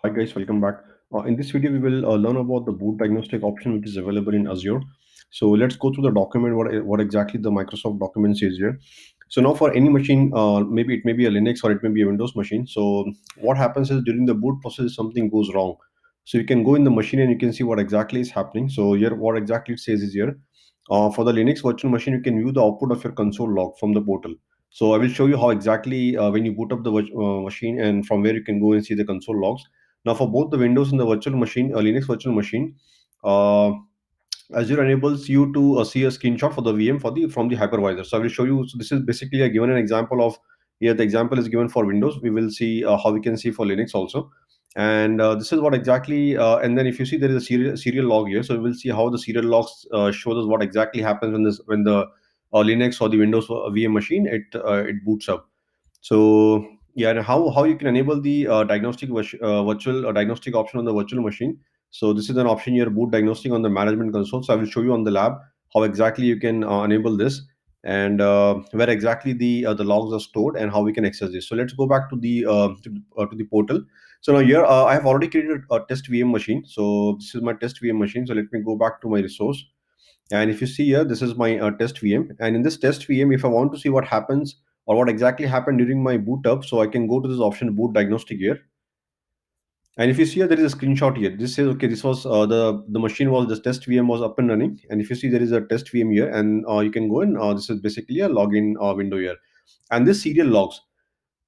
Hi guys, welcome back. In this video, we will learn about the boot diagnostic option which is available in Azure. So let's go through the document, what exactly the Microsoft document says here. So now for any machine, maybe it may be a Linux or it may be a Windows machine. So what happens is during the boot process, something goes wrong. So you can go in the machine and you can see what exactly is happening. So here, what exactly it says is here. For the Linux virtual machine, you can view the output of your console log from the portal. So I will show you how exactly when you boot up the machine and from where you can go and see the console logs. Now, for both the Windows and the virtual machine, Linux virtual machine, uh, Azure enables you to see a screenshot for the VM for the from the hypervisor. So I will show you. So this is basically a given an example of here. The example is given for Windows. We will see how we can see for Linux also. And this is what exactly. And then if you see there is a serial log here, so we will see how the serial logs shows us what exactly happens when the Linux or the Windows VM machine it boots up. So yeah, and how you can enable the virtual diagnostic option on the virtual machine. So this is an option here, boot diagnostic on the management console. So I will show you on the lab how exactly you can enable this and where exactly the logs are stored and how we can access this. So let's go back to the portal. So now here I have already created a test VM machine. So this is my test VM machine. So let me go back to my resource. And if you see here, this is my test VM. And in this test VM, if I want to see what happens or what exactly happened during my boot up, so I can go to this option boot diagnostic here. And if you see here, there is a screenshot here. This says, okay, this was the machine was the test VM was up and running. And if you see, there is a test VM here, and you can go in. This is basically a login window here. And this serial logs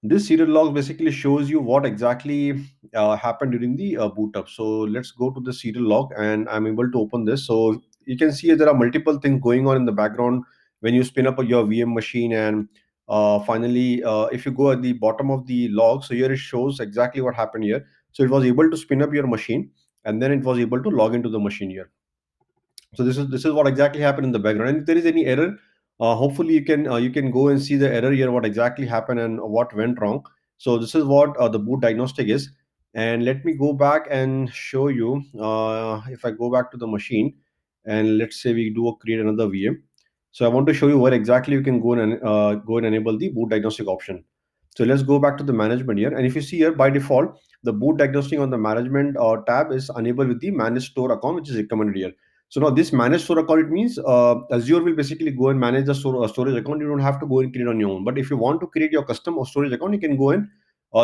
basically shows you what exactly happened during the boot up. So let's go to the serial log, and I'm able to open this. So you can see there are multiple things going on in the background when you spin up your VM machine. And finally, if you go at the bottom of the log, so here it shows exactly what happened here. So it was able to spin up your machine, and then it was able to log into the machine here. So this is what exactly happened in the background. And if there is any error, hopefully you can go and see the error here, what exactly happened and what went wrong. So this is what the boot diagnostic is. And let me go back and show you. If I go back to the machine, and let's say we do create another VM. So I want to show you where exactly you can go and enable the boot diagnostic option. So let's go back to the management here. And if you see here, by default, the boot diagnostic on the management tab is enabled with the manage store account, which is recommended here. So now this managed store account, it means Azure will basically go and manage the storage account. You don't have to go and create on your own. But if you want to create your custom storage account, you can go and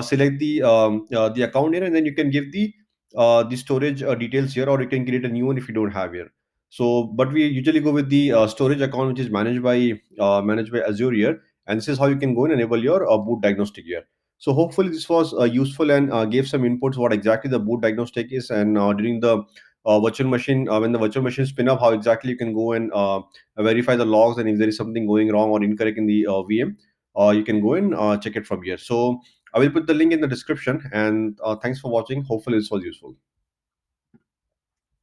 select the account here, and then you can give the storage details here, or you can create a new one if you don't have here. So, but we usually go with the storage account, which is managed by Azure here, and this is how you can go and enable your boot diagnostic here. So hopefully this was useful and gave some inputs what exactly the boot diagnostic is, and during the virtual machine when the virtual machine spin up, how exactly you can go and verify the logs, and if there is something going wrong or incorrect in the VM, you can go and check it from here. So I will put the link in the description, and thanks for watching. Hopefully this was useful.